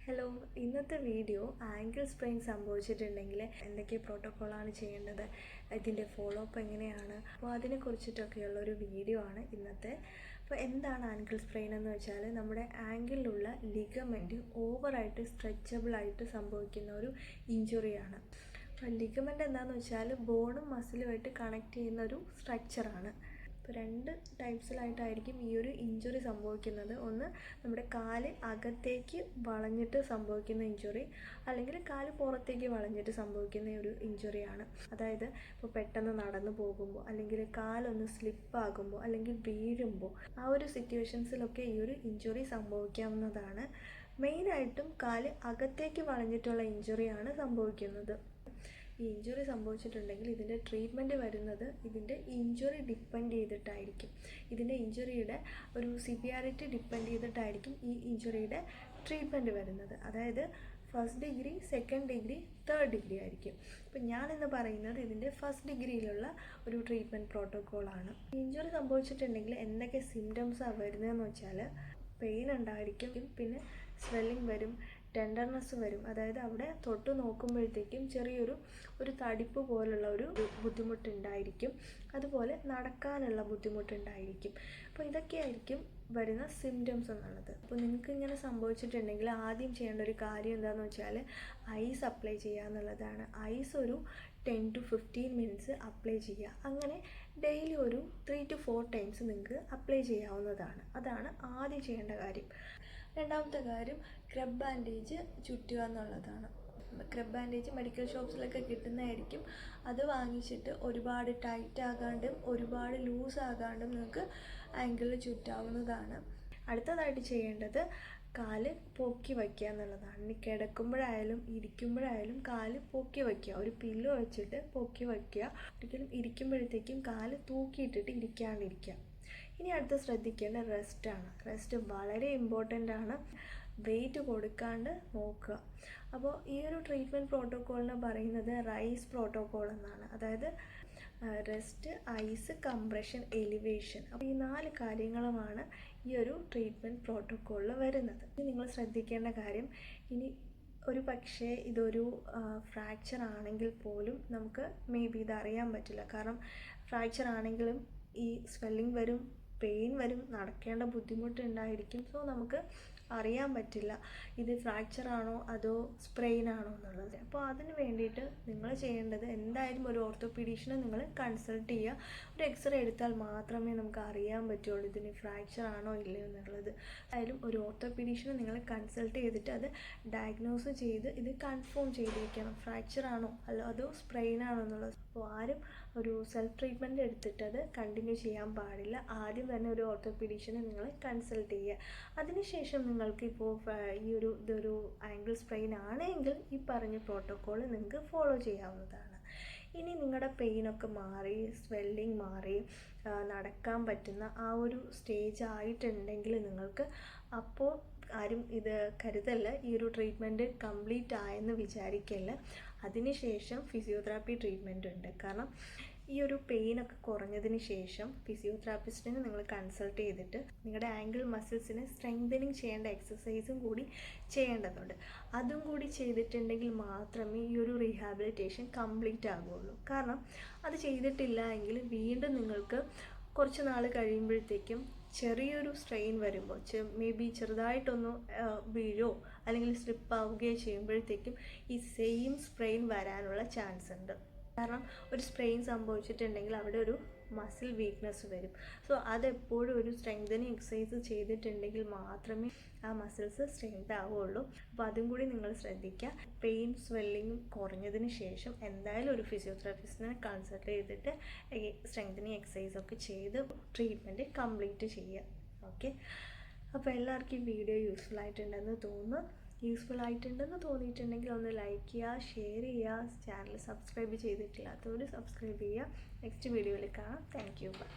Hello, ഇന്നത്തെ video angle sprain സംഭവിച്ചിട്ടുണ്ടെങ്കിൽ എന്തൊക്കെ പ്രോട്ടോക്കോളാണ് ചെയ്യേണ്ടത്, ഇതിൻ്റെ ഫോളോ അപ്പ് എങ്ങനെയാണ്, അപ്പോൾ അതിനെക്കുറിച്ചിട്ടൊക്കെയുള്ള ഒരു വീഡിയോ ആണ് ഇന്നത്തെ. അപ്പോൾ എന്താണ് ആങ്കിൾ സ്പ്രെയിൻ എന്ന് വെച്ചാൽ നമ്മുടെ ആങ്കിളിലുള്ള ലിഗമെൻറ്റ് ഓവറായിട്ട് സ്ട്രെച്ചബിളായിട്ട് സംഭവിക്കുന്ന ഒരു ഇഞ്ചുറിയാണ്. അപ്പോൾ ലിഗമെൻ്റ് എന്താണെന്ന് വെച്ചാൽ ബോണും മസിലുമായിട്ട് കണക്ട് ചെയ്യുന്ന ഒരു സ്ട്രക്ചറാണ്. ഇപ്പോൾ രണ്ട് ടൈപ്സിലായിട്ടായിരിക്കും ഈ ഒരു ഇഞ്ചുറി സംഭവിക്കുന്നത്. ഒന്ന് നമ്മുടെ കാല് അകത്തേക്ക് വളഞ്ഞിട്ട് സംഭവിക്കുന്ന ഇഞ്ചുറി, അല്ലെങ്കിൽ കാല് പുറത്തേക്ക് വളഞ്ഞിട്ട് സംഭവിക്കുന്ന ഒരു ഇഞ്ചുറിയാണ്. അതായത് ഇപ്പോൾ പെട്ടെന്ന് നടന്നു പോകുമ്പോൾ, അല്ലെങ്കിൽ കാലൊന്ന് സ്ലിപ്പാകുമ്പോൾ, അല്ലെങ്കിൽ വീഴുമ്പോൾ, ആ ഒരു സിറ്റുവേഷൻസിലൊക്കെ ഈ ഒരു ഇഞ്ചുറി സംഭവിക്കാവുന്നതാണ്. മെയിനായിട്ടും കാല് അകത്തേക്ക് വളഞ്ഞിട്ടുള്ള ഇഞ്ചുറിയാണ് സംഭവിക്കുന്നത്. ഈ ഇഞ്ചുറി സംഭവിച്ചിട്ടുണ്ടെങ്കിൽ ഇതിൻ്റെ ട്രീറ്റ്മെൻറ്റ് വരുന്നത് ഇതിൻ്റെ ഇഞ്ചുറി ഡിപ്പെൻഡ് ചെയ്തിട്ടായിരിക്കും. ഇതിൻ്റെ ഇഞ്ചുറിയുടെ ഒരു സിവിയാരിറ്റി ഡിപ്പെൻഡ് ചെയ്തിട്ടായിരിക്കും ഈ ഇഞ്ചുറിയുടെ ട്രീറ്റ്മെൻറ്റ് വരുന്നത്. അതായത് first degree, second degree, third degree ആയിരിക്കും. അപ്പം ഞാനിന്ന് പറയുന്നത് ഇതിൻ്റെ ഫസ്റ്റ് ഡിഗ്രിയിലുള്ള ഒരു ട്രീറ്റ്മെൻറ്റ് പ്രോട്ടോക്കോളാണ്. ഇഞ്ചുറി സംഭവിച്ചിട്ടുണ്ടെങ്കിൽ എന്തൊക്കെ സിംറ്റംസാണ് വരുന്നതെന്ന് വെച്ചാൽ പെയിൻ ഉണ്ടായിരിക്കും, പിന്നെ സ്വെല്ലിംഗ് വരും, ടെൻഡർനെസ് വരും. അതായത് അവിടെ തൊട്ട് നോക്കുമ്പോഴത്തേക്കും ചെറിയൊരു തടിപ്പ് പോലുള്ള ഒരു ബുദ്ധിമുട്ടുണ്ടായിരിക്കും. അതുപോലെ നടക്കാനുള്ള ബുദ്ധിമുട്ടുണ്ടായിരിക്കും. അപ്പോൾ ഇതൊക്കെയായിരിക്കും വരുന്ന സിംറ്റംസ് എന്നുള്ളത്. അപ്പോൾ നിങ്ങൾക്ക് ഇങ്ങനെ സംഭവിച്ചിട്ടുണ്ടെങ്കിൽ ആദ്യം ചെയ്യേണ്ട ഒരു കാര്യം എന്താണെന്ന് വെച്ചാൽ ഐസ് അപ്ലൈ ചെയ്യുക എന്നുള്ളതാണ്. ഐസ് ഒരു 10 to 15 മിനിറ്റ്സ് അപ്ലൈ ചെയ്യുക. അങ്ങനെ ഡെയിലി ഒരു 3 to 4 ടൈംസ് നിങ്ങൾക്ക് അപ്ലൈ ചെയ്യാവുന്നതാണ്. അതാണ് ആദ്യം ചെയ്യേണ്ട കാര്യം. രണ്ടാമത്തെ കാര്യം ക്രബ് ബാൻഡേജ് ചുറ്റുക എന്നുള്ളതാണ്. ക്രബ് ബാൻഡേജ് മെഡിക്കൽ ഷോപ്സിലൊക്കെ കിട്ടുന്നതായിരിക്കും. അത് വാങ്ങിച്ചിട്ട് ഒരുപാട് ടൈറ്റ് ആകാണ്ടും ഒരുപാട് ലൂസ് ആകാണ്ടും നിങ്ങൾക്ക് ആങ്കിളിൽ ചുറ്റാവുന്നതാണ്. അടുത്തതായിട്ട് ചെയ്യേണ്ടത് കാല് പൊക്കി വയ്ക്കുക എന്നുള്ളതാണ്. ഇനി കിടക്കുമ്പോഴായാലും ഇരിക്കുമ്പോഴായാലും കാല് പൊക്കി വയ്ക്കുക. ഒരു പില്ലോ വെച്ചിട്ട് പൊക്കി വയ്ക്കുക. ഒരിക്കലും ഇരിക്കുമ്പോഴത്തേക്കും കാല് തൂക്കിയിട്ടിട്ട് ഇരിക്കാണ്ടിരിക്കുക. ഇനി അടുത്ത് ശ്രദ്ധിക്കേണ്ട റെസ്റ്റാണ്. റെസ്റ്റ് വളരെ ഇമ്പോർട്ടൻ്റ് ആണ്. വെയിറ്റ് കൊടുക്കാണ്ട് നോക്കുക. അപ്പോൾ ഈ ഒരു ട്രീറ്റ്മെൻറ്റ് പ്രോട്ടോക്കോളിന് പറയുന്നത് റൈസ് പ്രോട്ടോക്കോൾ എന്നാണ്. അതായത് റെസ്റ്റ്, ഐസ്, കംപ്രഷൻ, എലിവേഷൻ. അപ്പോൾ ഈ 4 കാര്യങ്ങളുമാണ് ഈ ഒരു ട്രീറ്റ്മെൻറ്റ് പ്രോട്ടോക്കോളിൽ വരുന്നത്. ഇനി നിങ്ങൾ ശ്രദ്ധിക്കേണ്ട കാര്യം, ഇനി ഒരു പക്ഷേ ഇതൊരു ഫ്രാക്ചർ ആണെങ്കിൽ പോലും നമുക്ക് ഇത് അറിയാൻ പറ്റില്ല. കാരണം ഫ്രാക്ചർ ആണെങ്കിലും ഈ സ്വെല്ലിംഗ് വരും, പെയിൻ വരും, നടക്കേണ്ട ബുദ്ധിമുട്ടുണ്ടായിരിക്കും. സോ നമുക്ക് അറിയാൻ പറ്റില്ല ഇത് ഫ്രാക്ചർ ആണോ അതോ സ്പ്രെയിൻ ആണോ എന്നുള്ളത്. അപ്പോൾ അതിന് വേണ്ടിയിട്ട് നിങ്ങൾ ചെയ്യേണ്ടത് എന്തായാലും ഒരു ഓർത്തോപീഡീഷ്യനെ നിങ്ങൾ കൺസൾട്ട് ചെയ്യുക. ഒരു എക്സ്റേ എടുത്താൽ മാത്രമേ നമുക്ക് അറിയാൻ പറ്റുള്ളൂ ഇതിന് ഫ്രാക്ചർ ആണോ ഇല്ലയോ എന്നുള്ളത്. എന്തായാലും ഒരു ഓർത്തോപീഡീഷ്യനെ നിങ്ങൾ കൺസൾട്ട് ചെയ്തിട്ട് അത് ഡയഗ്നോസ് ചെയ്ത് ഇത് കൺഫേം ചെയ്തിരിക്കണം, ഫ്രാക്ചർ ആണോ അതോ സ്പ്രെയിൻ ആണോ എന്നുള്ളത്. അപ്പോൾ ആരും ഒരു സെൽഫ് ട്രീറ്റ്മെൻറ്റ് എടുത്തിട്ട് അത് കണ്ടിന്യൂ ചെയ്യാൻ പാടില്ല. ആദ്യം തന്നെ ഒരു ഓർത്തോപീഡീഷ്യനെ നിങ്ങൾ കൺസൾട്ട് ചെയ്യുക. അതിനുശേഷം നിങ്ങൾക്ക് ഇപ്പോൾ ഇതൊരു ആങ്കിൾ സ്പ്രെയിൻ ആണെങ്കിൽ ഈ പറഞ്ഞ പ്രോട്ടോക്കോൾ നിങ്ങൾക്ക് ഫോളോ ചെയ്യാവുന്നതാണ്. ഇനി നിങ്ങളുടെ പെയിനൊക്കെ മാറി, സ്വെല്ലിംഗ് മാറി, നടക്കാൻ പറ്റുന്ന ആ ഒരു സ്റ്റേജ് ആയിട്ടുണ്ടെങ്കിൽ നിങ്ങൾക്ക് അപ്പോൾ ആരും ഇത് കരുതല്ല, ഈ ഒരു ട്രീറ്റ്മെൻറ്റ് കംപ്ലീറ്റ് ആയെന്ന് വിചാരിക്കല്ല. അതിനുശേഷം ഫിസിയോതെറാപ്പി ട്രീറ്റ്മെൻറ്റ് ഉണ്ട്. കാരണം ഈ ഒരു പെയിനൊക്കെ കുറഞ്ഞതിന് ശേഷം ഫിസിയോതെറാപ്പിസ്റ്റിനെ നിങ്ങൾ കൺസൾട്ട് ചെയ്തിട്ട് നിങ്ങളുടെ ആങ്കിൾ മസിൽസിനെ സ്ട്രെങ്തനിങ് ചെയ്യേണ്ട എക്സസൈസും കൂടി ചെയ്യേണ്ടതുണ്ട്. അതും കൂടി ചെയ്തിട്ടുണ്ടെങ്കിൽ മാത്രമേ ഈ ഒരു റീഹാബിലിറ്റേഷൻ കംപ്ലീറ്റ് ആകുകയുള്ളൂ. കാരണം അത് ചെയ്തിട്ടില്ല എങ്കിൽ വീണ്ടും നിങ്ങൾക്ക് കുറച്ച് നാൾ കഴിയുമ്പോഴത്തേക്കും ചെറിയൊരു സ്ട്രെയിൻ വരുമ്പോൾ ചെറുതായിട്ടൊന്ന് വീഴോ അല്ലെങ്കിൽ സ്ലിപ്പ് ആവുകയോ ചെയ്യുമ്പോഴത്തേക്കും ഈ സെയിം സ്പ്രെയിൻ വരാനുള്ള ചാൻസ് ഉണ്ട്. കാരണം ഒരു സ്പ്രെയിൻ സംഭവിച്ചിട്ടുണ്ടെങ്കിൽ അവിടെ ഒരു മസിൽ വീക്ക്നെസ് വരും. സോ അതെപ്പോഴും ഒരു സ്ട്രെങ്തനിങ് എക്സസൈസ് ചെയ്തിട്ടുണ്ടെങ്കിൽ മാത്രമേ ആ മസിൽസ് സ്ട്രെങ്ത് ആവുകയുള്ളൂ. അപ്പോൾ അതും കൂടി നിങ്ങൾ ശ്രദ്ധിക്കുക. പെയിൻ, സ്വെല്ലിങ് കുറഞ്ഞതിന് ശേഷം എന്തായാലും ഒരു ഫിസിയോതെറാപ്പിസ്റ്റിനെ കൺസൾട്ട് ചെയ്തിട്ട് സ്ട്രെങ്തനിങ് എക്സസൈസ് ഒക്കെ ചെയ്ത് ട്രീറ്റ്മെൻറ്റ് കംപ്ലീറ്റ് ചെയ്യുക. ഓക്കെ, അപ്പോൾ എല്ലാവർക്കും ഈ വീഡിയോ യൂസ്ഫുൾ ആയിട്ടുണ്ടെന്ന് തോന്നിയിട്ടുണ്ടെങ്കിൽ ഒന്ന് ലൈക്ക് ചെയ്യുക, ഷെയർ ചെയ്യുക. ചാനൽ സബ്സ്ക്രൈബ് ചെയ്തിട്ടില്ലാത്തവർ സബ്സ്ക്രൈബ് ചെയ്യുക. നെക്സ്റ്റ് വീഡിയോയിൽ കാണാം. Thank you. ബൈ.